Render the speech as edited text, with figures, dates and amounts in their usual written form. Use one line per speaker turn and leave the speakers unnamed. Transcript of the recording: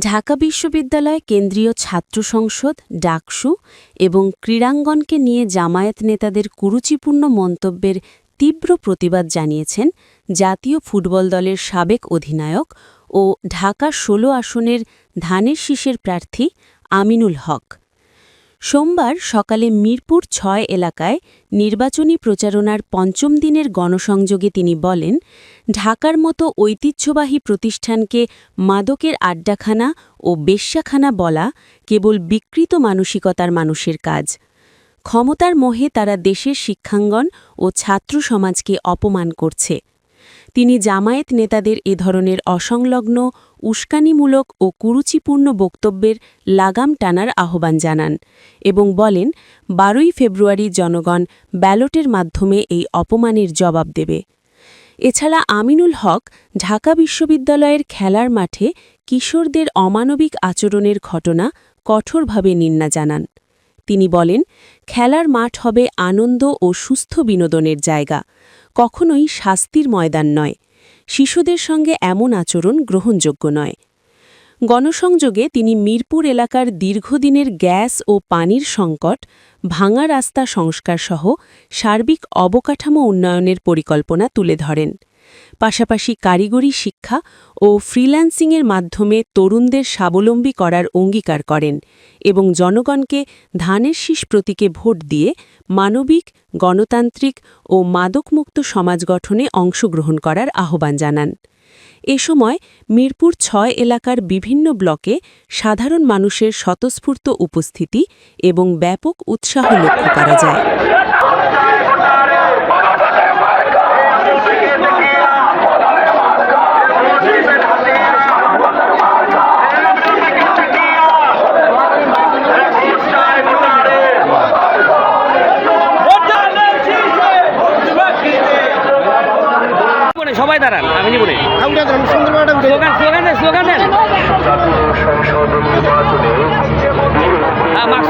ঢাকা বিশ্ববিদ্যালয় কেন্দ্রীয় ছাত্র সংসদ ডাকসু এবং ক্রীড়াঙ্গনকে নিয়ে জামায়াত নেতাদের কুরুচিপূর্ণ মন্তব্যের তীব্র প্রতিবাদ জানিয়েছেন জাতীয় ফুটবল দলের সাবেক অধিনায়ক ও ঢাকা ১৬ আসনের ধানের শীষের প্রার্থী আমিনুল হক। সোমবার সকালে মিরপুর ৬ এলাকায় নির্বাচনী প্রচারণার পঞ্চম দিনের গণসংযোগে তিনি বলেন, ঢাকার মতো ঐতিহ্যবাহী প্রতিষ্ঠানকে মাদকের আড্ডাখানা ও বেশ্যাখানা বলা কেবল বিকৃত মানসিকতার মানুষের কাজ। ক্ষমতার মোহে তারা দেশের শিক্ষাঙ্গন ও ছাত্র সমাজকে অপমান করছে। তিনি জামায়াত নেতাদের এ ধরনের অসংলগ্ন, উস্কানিমূলক ও কুরুচিপূর্ণ বক্তব্যের লাগাম টানার আহ্বান জানান এবং বলেন, ১২ই ফেব্রুয়ারি জনগণ ব্যালটের মাধ্যমে এই অপমানের জবাব দেবে। এছাড়া আমিনুল হক ঢাকা বিশ্ববিদ্যালয়ের খেলার মাঠে কিশোরদের অমানবিক আচরণের ঘটনা কঠোরভাবে নিন্দা জানান। তিনি বলেন, খেলার মাঠ হবে আনন্দ ও সুস্থ বিনোদনের জায়গা, কখনোই শাস্তির ময়দান নয়। শিশুদের সঙ্গে এমন আচরণ গ্রহণযোগ্য নয়। গণসংযোগে তিনি মিরপুর এলাকার দীর্ঘদিনের গ্যাস ও পানির সংকট, ভাঙা রাস্তা সংস্কারসহ সার্বিক অবকাঠামো উন্নয়নের পরিকল্পনা তুলে ধরেন। পাশাপাশি কারিগরি শিক্ষা ও ফ্রিল্যান্সিংয়ের মাধ্যমে তরুণদের স্বাবলম্বী করার অঙ্গীকার করেন এবং জনগণকে ধানের শীষ প্রতীকে ভোট দিয়ে মানবিক, গণতান্ত্রিক ও মাদকমুক্ত সমাজ গঠনে অংশগ্রহণ করার আহ্বান জানান। এ সময় মিরপুর ৬ এলাকার বিভিন্ন ব্লকে সাধারণ মানুষের স্বতঃস্ফূর্ত উপস্থিতি এবং ব্যাপক উৎসাহ লক্ষ্য করা যায়।
সবাই দাঁড়ান, আমি নিবনে স্লোগান দেন। মার্কস